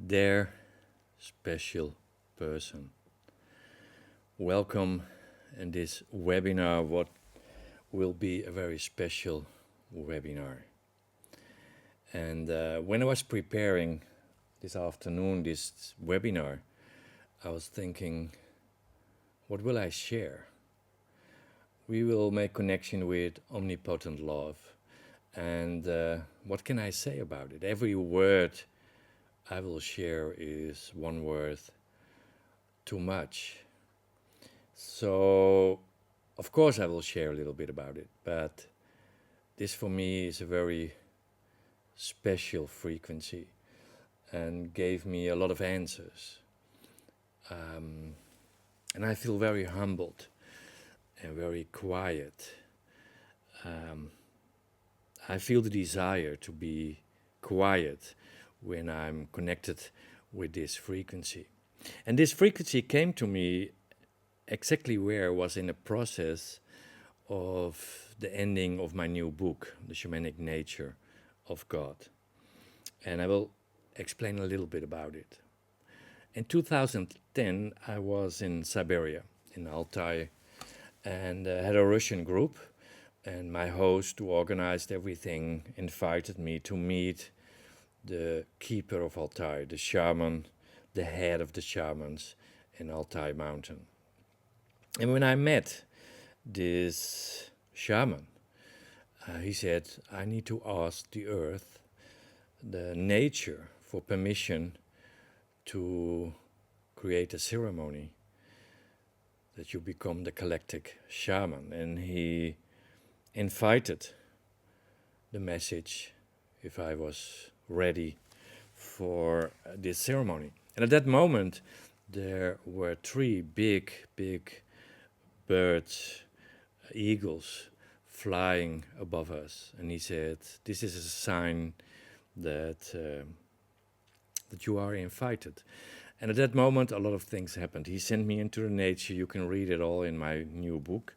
Dear special person, welcome in this webinar, what will be a very special webinar. And when I was preparing this afternoon, this webinar, I was thinking, what will I share? We will make connection with omnipotent love. And what can I say about it? Every word I will share is one word too much. So, of course, I will share a little bit about it, but this for me is a very special frequency and gave me a lot of answers. And I feel very humbled and very quiet. I feel the desire to be quiet when I'm connected with this frequency. And this frequency came to me exactly where I was in the process of the ending of my new book, The Shamanic Nature of God. And I will explain a little bit about it. In 2010, I was in Siberia, in Altai, and had a Russian group. And my host, who organized everything, invited me to meet the keeper of Altai, the shaman, the head of the shamans in Altai Mountain. And when I met this shaman, he said, I need to ask the earth, the nature, for permission to create a ceremony that you become the galactic shaman. And he invited the message if I was ready for this ceremony. And at that moment, there were three big birds, eagles, flying above us. And he said, this is a sign that you are invited. And at that moment, a lot of things happened. He sent me into the nature. You can read it all in my new book.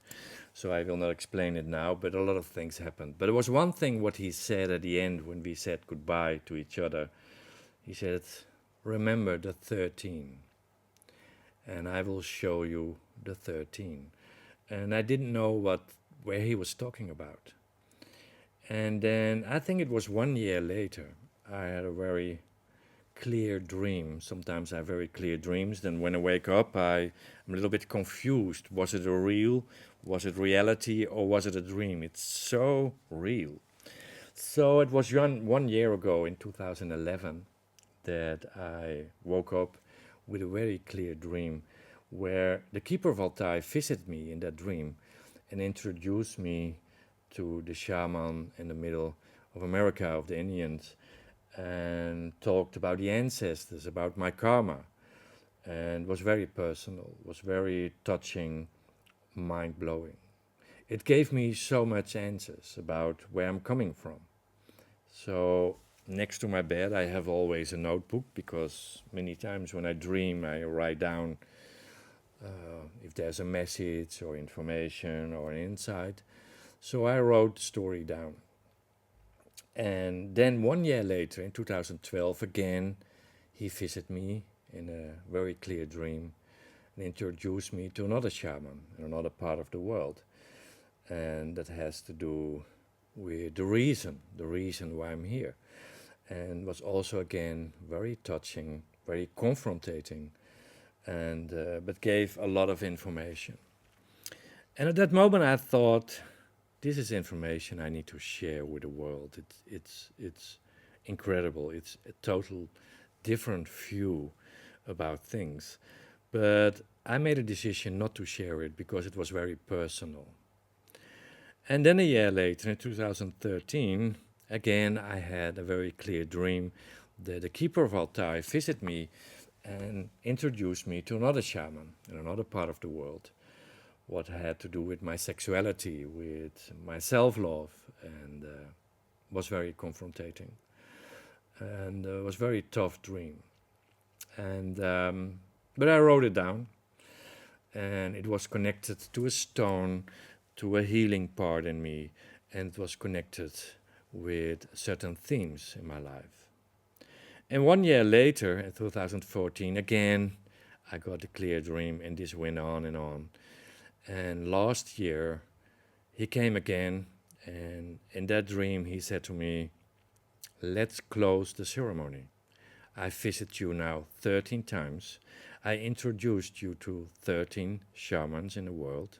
So I will not explain it now, but a lot of things happened. But there was one thing what he said at the end when we said goodbye to each other. He said, remember the 13. And I will show you the 13. And I didn't know where he was talking about. And then I think it was 1 year later, I had a very clear dream. Sometimes I have very clear dreams. Then when I wake up, I'm a little bit confused. Was it a real? Was it reality? Or was it a dream? It's so real. So it was 1 year ago in 2011 that I woke up with a very clear dream where the keeper of Altai visited me in that dream and introduced me to the shaman in the middle of America, of the Indians, and talked about the ancestors, about my karma, and was very personal, was very touching, mind-blowing. It gave me so much answers about where I'm coming from. So next to my bed I have always a notebook, because many times when I dream I write down if there's a message or information or an insight. So I wrote the story down. And then 1 year later, in 2012, again, he visited me in a very clear dream and introduced me to another shaman in another part of the world. And that has to do with the reason why I'm here. And was also, again, very touching, very confrontating, and but gave a lot of information. And at that moment I thought, this is information I need to share with the world. It's incredible. It's a total different view about things. But I made a decision not to share it because it was very personal. And then a year later, in 2013, again I had a very clear dream that the keeper of Altai visited me and introduced me to another shaman in another part of the world. What had to do with my sexuality, with my self-love, and was very confrontating. And it was a very tough dream. And but I wrote it down, and it was connected to a stone, to a healing part in me, and it was connected with certain themes in my life. And 1 year later, in 2014, again, I got a clear dream, and this went on and on. And last year, he came again, and in that dream, he said to me, let's close the ceremony. I visit you now 13 times. I introduced you to 13 shamans in the world.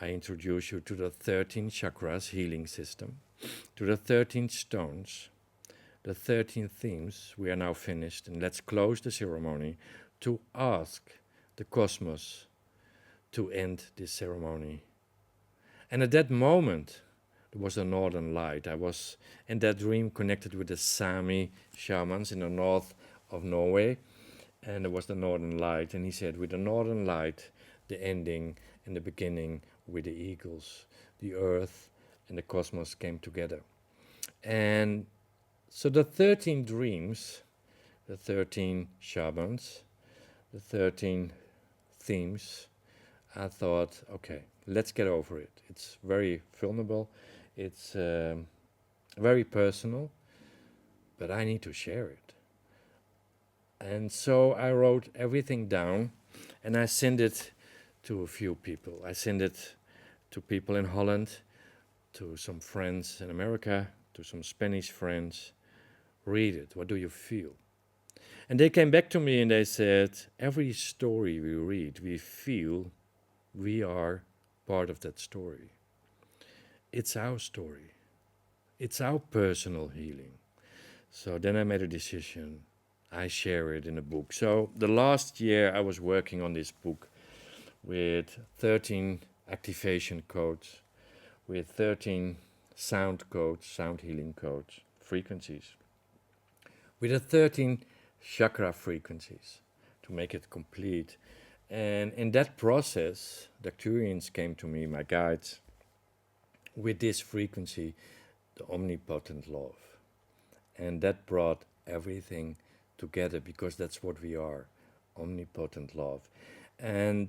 I introduced you to the 13 chakras healing system, to the 13 stones, the 13 themes. We are now finished, and let's close the ceremony to ask the cosmos to end this ceremony. And at that moment, there was a northern light. I was in that dream connected with the Sami shamans in the north of Norway, and there was the northern light. And he said, with the northern light, the ending and the beginning with the eagles, the earth and the cosmos came together. And so the 13 dreams, the 13 shamans, the 13 themes, I thought, okay, let's get over it. It's very vulnerable. It's very personal, but I need to share it. And so I wrote everything down, and I sent it to a few people. I sent it to people in Holland, to some friends in America, to some Spanish friends. Read it. What do you feel? And they came back to me and they said, every story we read, we feel we are part of that story. It's our story. It's our personal healing. So then I made a decision. I share it in a book. So the last year I was working on this book with 13 activation codes, with 13 sound codes, sound healing codes, frequencies, with the 13 chakra frequencies to make it complete. And in that process, the Arcturians came to me, my guides, with this frequency, the omnipotent love. And that brought everything together, because that's what we are, omnipotent love. And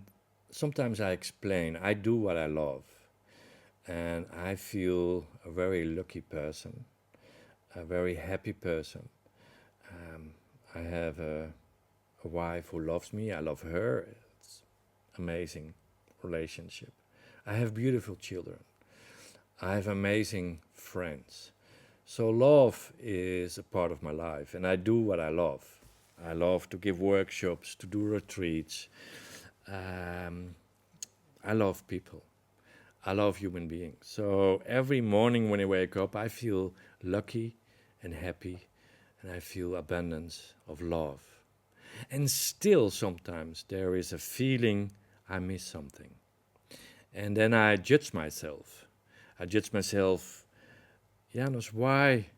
sometimes I explain, I do what I love. And I feel a very lucky person, a very happy person. I have a wife who loves me, I love her. It's amazing relationship. I have beautiful children. I have amazing friends. So love is a part of my life, and I do what I love. I love to give workshops, to do retreats. I love people. I love human beings. So every morning when I wake up, I feel lucky and happy, and I feel abundance of love. And still sometimes there is a feeling I miss something. And then I judge myself. Janos, why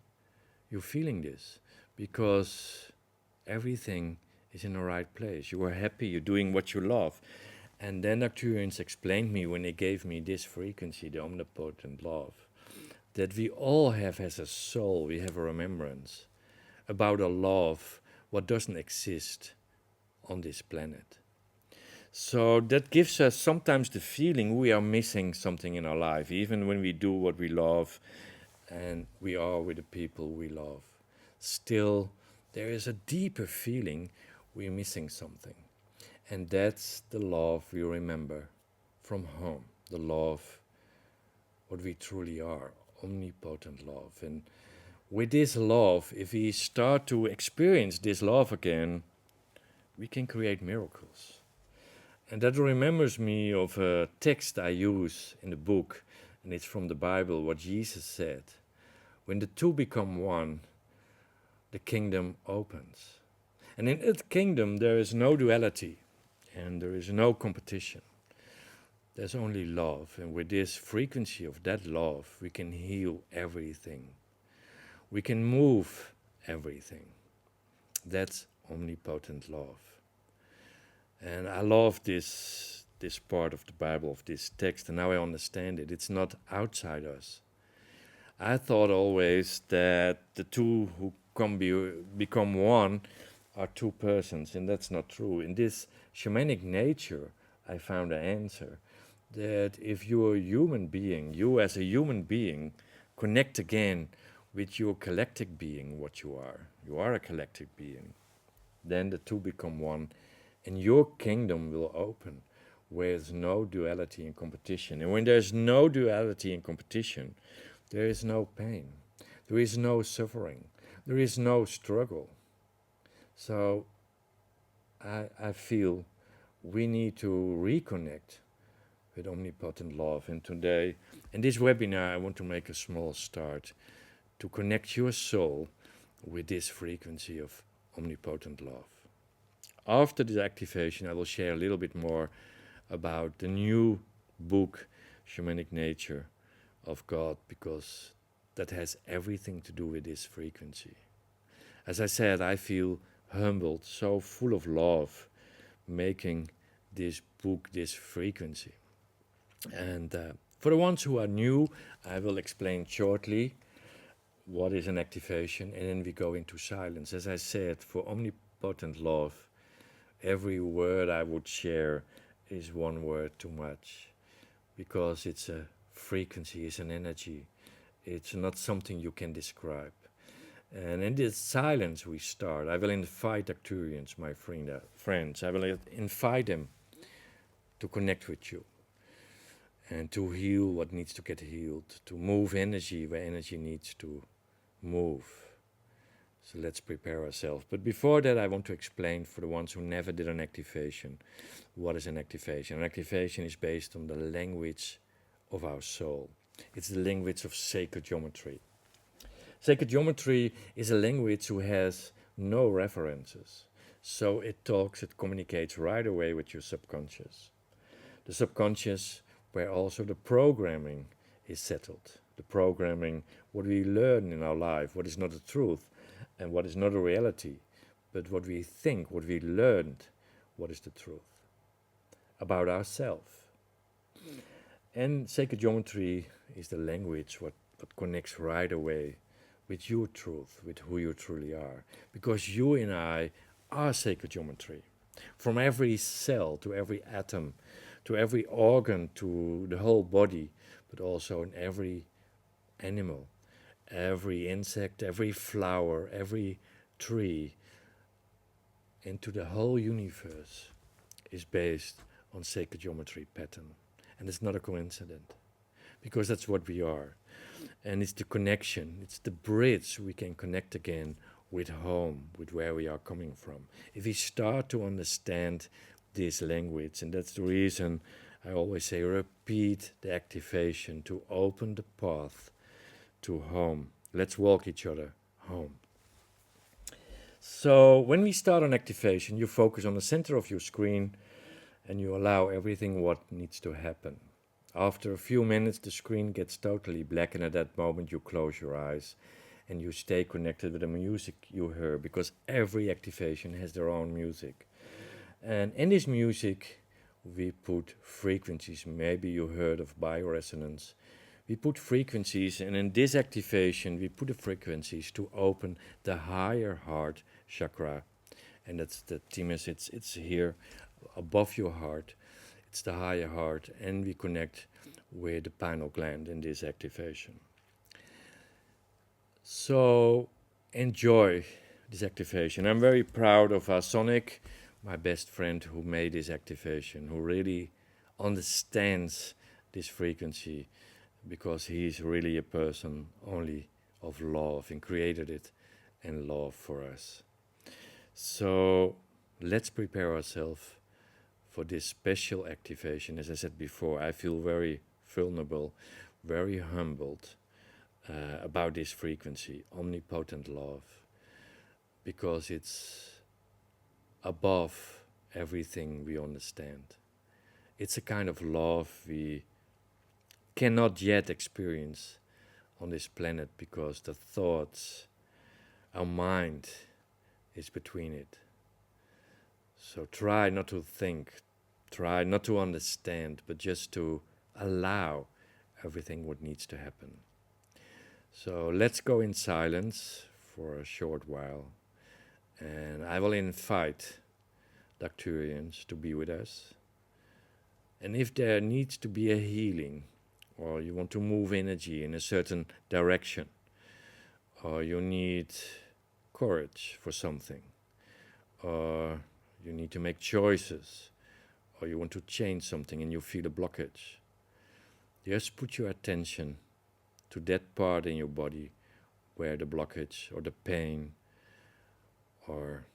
you feeling this? Because everything is in the right place. You are happy, you're doing what you love. And then Arcturians explained me when they gave me this frequency, the omnipotent love, that we all have as a soul, we have a remembrance about a love what doesn't exist on this planet. So that gives us sometimes the feeling we are missing something in our life, even when we do what we love and we are with the people we love. Still, there is a deeper feeling we're missing something. And that's the love we remember from home, the love, what we truly are, omnipotent love. And with this love, if we start to experience this love again, we can create miracles. And that remembers me of a text I use in the book, and it's from the Bible, what Jesus said. When the two become one, the kingdom opens. And in that kingdom there is no duality, and there is no competition. There's only love, and with this frequency of that love, we can heal everything. We can move everything. That's omnipotent love. And I love this part of the Bible, of this text, and now I understand it. It's not outside us. I thought always that the two who become one are two persons, and that's not true. In this shamanic nature, I found an answer that if you're a human being, you as a human being, connect again with your collective being, what you are. You are a collective being. Then the two become one, and your kingdom will open, where there's no duality and competition. And when there's no duality and competition, there is no pain, there is no suffering, there is no struggle. So I feel we need to reconnect with omnipotent love. And today, in this webinar, I want to make a small start to connect your soul with this frequency of omnipotent love. After this activation, I will share a little bit more about the new book, Shamanic Nature of God, because that has everything to do with this frequency. As I said, I feel humbled, so full of love, making this book this frequency. And for the ones who are new, I will explain shortly what is an activation, and then we go into silence. As I said, for omnipotent love, every word I would share is one word too much, because it's a frequency, it's an energy. It's not something you can describe. And in this silence we start. I will invite Arcturians, my friends. I will invite them to connect with you and to heal what needs to get healed, to move energy where energy needs to move. So let's prepare ourselves. But before that, I want to explain for the ones who never did an activation, what is an activation? An activation is based on the language of our soul. It's the language of sacred geometry. Sacred geometry is a language who has no references. So it talks, it communicates right away with your subconscious. The subconscious, where also the programming is settled. The programming, what we learn in our life, what is not the truth and what is not a reality, but what we think, what we learned, what is the truth about ourselves. And sacred geometry is the language what connects right away with your truth, with who you truly are. Because you and I are sacred geometry. From every cell to every atom, to every organ, to the whole body, but also in every animal, every insect, every flower, every tree, into the whole universe is based on sacred geometry pattern. And it's not a coincidence, because that's what we are. And it's the connection, it's the bridge we can connect again with home, with where we are coming from. If we start to understand this language, and that's the reason I always say repeat the activation to open the path to home. Let's walk each other home. So when we start an activation, you focus on the center of your screen and you allow everything what needs to happen. After a few minutes, the screen gets totally black, and at that moment you close your eyes and you stay connected with the music you hear, because every activation has their own music. And in this music, we put frequencies. Maybe you heard of bioresonance. We put frequencies, and in this activation, we put the frequencies to open the higher heart chakra. And that's the thymus, it's here above your heart. It's the higher heart, and we connect with the pineal gland in this activation. So enjoy this activation. I'm very proud of Sonic, my best friend, who made this activation, who really understands this frequency, because he's really a person only of love and created it in love for us. So let's prepare ourselves for this special activation. As I said before, I feel very vulnerable, very humbled about this frequency, omnipotent love, because it's above everything we understand. It's a kind of love we cannot yet experience on this planet, because the thoughts, our mind is between it. So try not to think, try not to understand, but just to allow everything what needs to happen. So let's go in silence for a short while, and I will invite the Arcturians to be with us. And if there needs to be a healing, or you want to move energy in a certain direction, or you need courage for something, or you need to make choices, or you want to change something and you feel a blockage. Just put your attention to that part in your body where the blockage or the pain or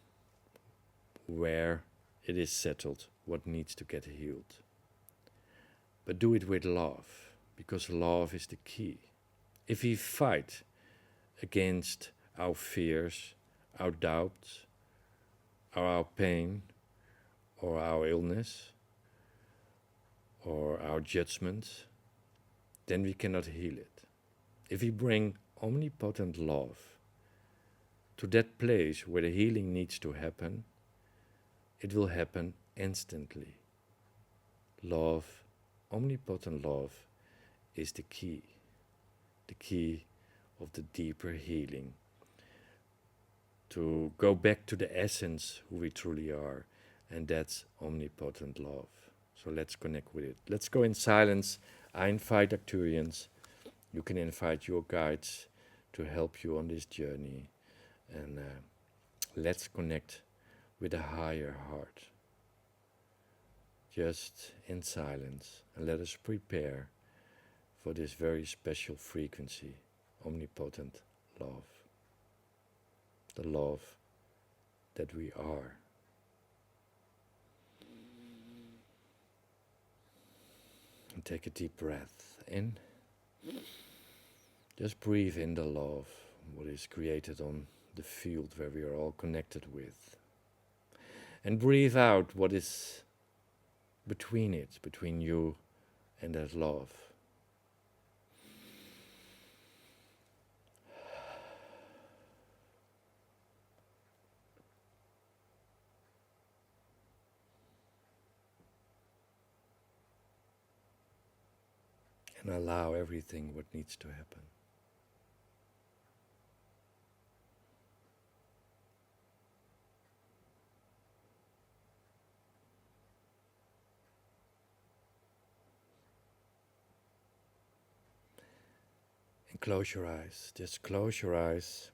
where it is settled, what needs to get healed. But do it with love, because love is the key. If we fight against our fears, our doubts, or our pain, or our illness, or our judgments, then we cannot heal it. If we bring omnipotent love to that place where the healing needs to happen, it will happen instantly. Love, omnipotent love, is the key of the deeper healing. To go back to the essence who we truly are, and that's omnipotent love. So let's connect with it. Let's go in silence. I invite Arcturians. You can invite your guides to help you on this journey. And let's connect with a higher heart. Just in silence. And let us prepare for this very special frequency, omnipotent love. The love that we are. And take a deep breath in. Just breathe in the love, what is created on the field where we are all connected with. And breathe out what is between it, between you and that love. And allow everything what needs to happen. And close your eyes. Just close your eyes.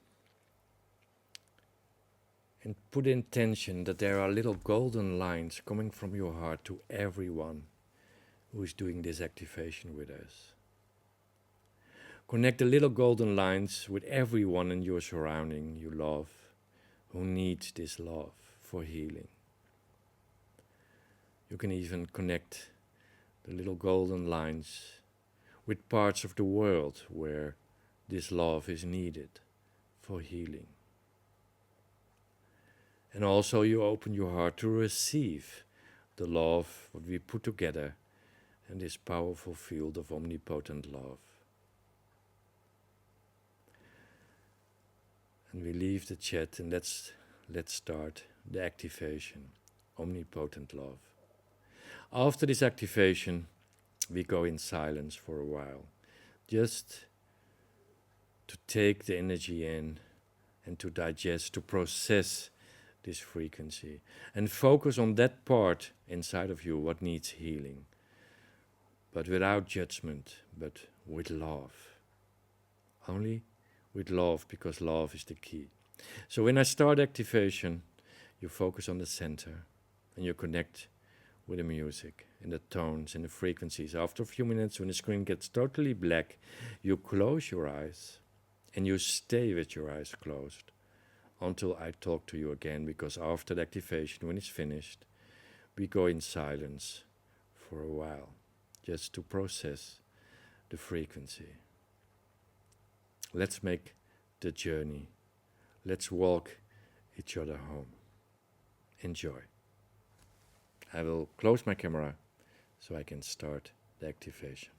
And put intention that there are little golden lines coming from your heart to everyone who is doing this activation with us. Connect the little golden lines with everyone in your surrounding you love, who needs this love for healing. You can even connect the little golden lines with parts of the world where this love is needed for healing. And also you open your heart to receive the love what we put together in this powerful field of omnipotent love. And we leave the chat and let's start the activation, omnipotent love. After this activation, we go in silence for a while, just to take the energy in and to digest, to process this frequency, and focus on that part inside of you what needs healing, but without judgment, but with love. Only with love, because love is the key. So when I start activation, you focus on the center and you connect with the music and the tones and the frequencies. After a few minutes, when the screen gets totally black, you close your eyes and you stay with your eyes closed until I talk to you again, because after the activation, when it's finished, we go in silence for a while, just to process the frequency. Let's make the journey. Let's walk each other home. Enjoy. I will close my camera so I can start the activation.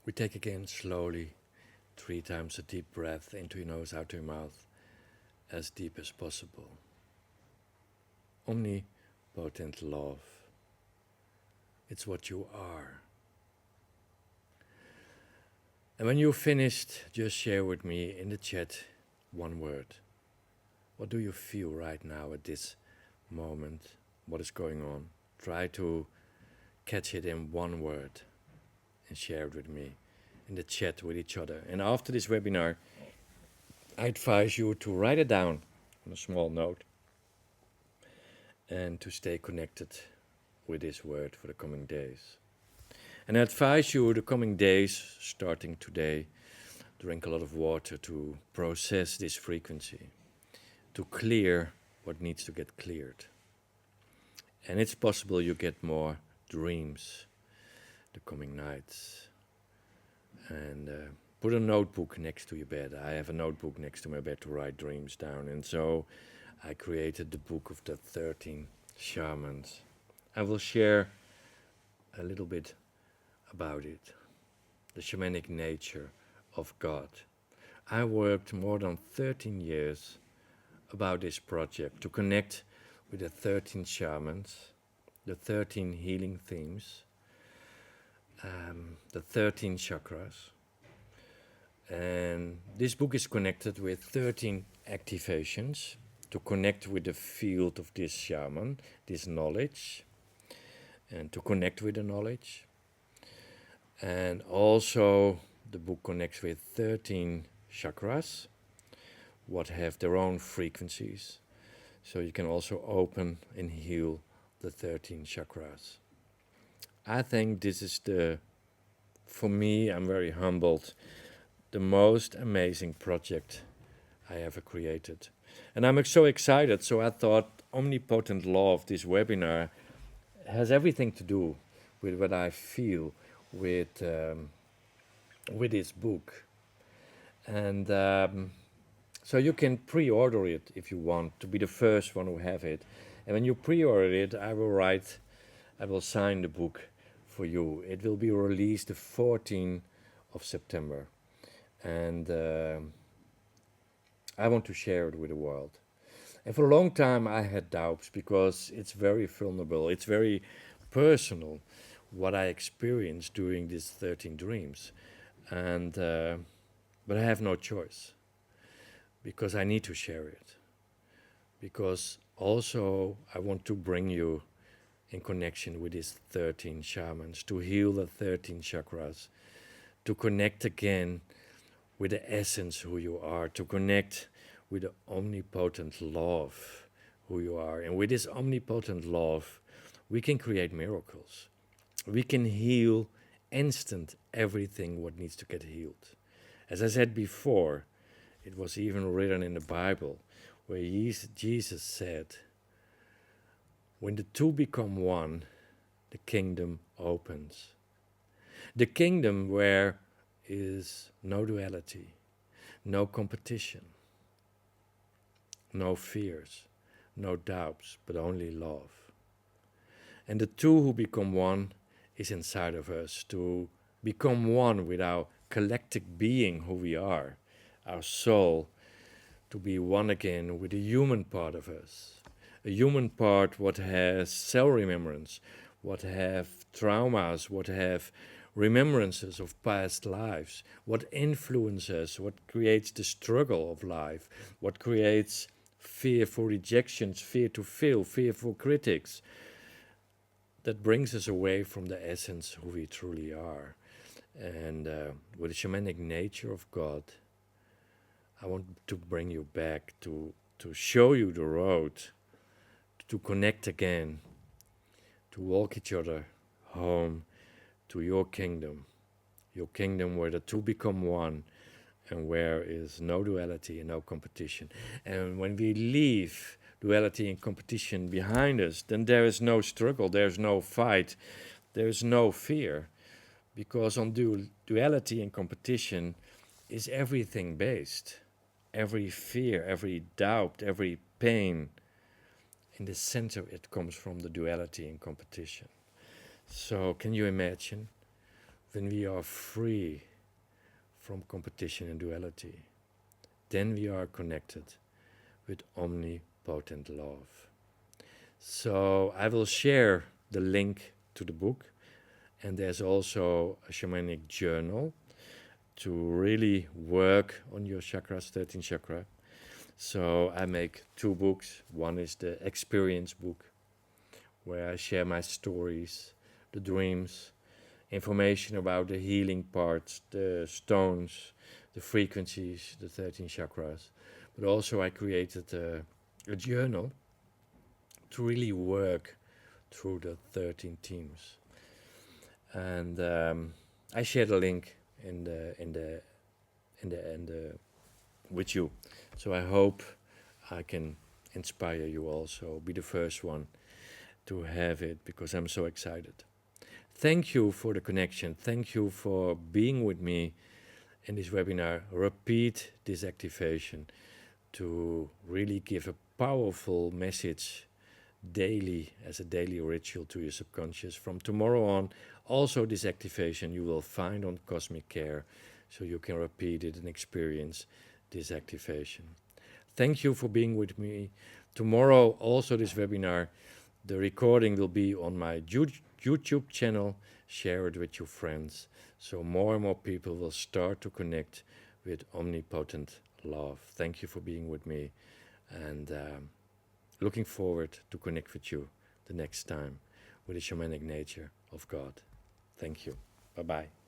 We take again slowly 3 times a deep breath into your nose, out to your mouth, as deep as possible. Omnipotent love. It's what you are. And when you're finished, just share with me in the chat one word. What do you feel right now at this moment? What is going on? Try to catch it in one word and share it with me in the chat with each other. And after this webinar, I advise you to write it down on a small note and to stay connected with this word for the coming days. And I advise you the coming days, starting today, drink a lot of water to process this frequency, to clear what needs to get cleared. And it's possible you get more dreams the coming nights. And put a notebook next to your bed. I have a notebook next to my bed to write dreams down. And so I created the book of the 13 shamans. I will share a little bit about it, the shamanic nature of God. I worked more than 13 years about this project to connect with the 13 shamans, the 13 healing themes, the 13 chakras. And this book is connected with 13 activations to connect with the field of this shaman, this knowledge, and to connect with the knowledge. And also the book connects with 13 chakras, what have their own frequencies. So you can also open and heal the 13 chakras. I think this is for me, I'm very humbled, the most amazing project I ever created. And I'm so excited, so I thought Omnipotent Love, this webinar, has everything to do with what I feel with this book. And so you can pre-order it if you want, to be the first one who have it. And when you pre-order it, I will sign the book for you. It will be released the 14th of September. And I want to share it with the world. And for a long time I had doubts because it's very vulnerable, it's very personal what I experienced during these 13 dreams. And but I have no choice because I need to share it. Because also I want to bring you in connection with these 13 shamans, to heal the 13 chakras, to connect again with the essence who you are, to connect with the omnipotent love who you are. And with this omnipotent love, we can create miracles. We can heal instant everything what needs to get healed. As I said before, it was even written in the Bible, where Jesus said, when the two become one, the kingdom opens. The kingdom where is no duality, no competition, no fears, no doubts, but only love. And the two who become one is inside of us, to become one with our collective being who we are, our soul, to be one again with the human part of us. A human part what has self-remembrance, what have traumas, what have remembrances of past lives, what influences, what creates the struggle of life, what creates fear for rejections, fear to fail, fear for critics, that brings us away from the essence who we truly are. And with the shamanic nature of God, I want to bring you back to show you the road, to connect again, to walk each other home to your kingdom where the two become one and where is no duality and no competition. And when we leave duality and competition behind us, then there is no struggle, there's no fight, there's no fear, because on duality and competition is everything based. Every fear, every doubt, every pain, in the center it comes from the duality and competition. So can you imagine when we are free from competition and duality, then we are connected with omnipotent love. So I will share the link to the book, and there's also a shamanic journal to really work on your chakras, 13 chakra. So I make 2 books. One is the experience book, where I share my stories, the dreams, information about the healing parts, the stones, the frequencies, the 13 chakras. But also I created a journal to really work through the 13 themes. And I share the link in the with you. So I hope I can inspire you also, be the first one to have it, because I'm so excited. Thank you for the connection. Thank you for being with me in this webinar. Repeat this activation to really give a powerful message daily, as a daily ritual to your subconscious. From tomorrow on, also this activation you will find on Cosmic Care, so you can repeat it and experience this activation. Thank you for being with me. Tomorrow, also this webinar, the recording will be on my YouTube channel. Share it with your friends, so more and more people will start to connect with omnipotent love. Thank you for being with me, and looking forward to connect with you the next time with the shamanic nature of God. Thank you. Bye-bye.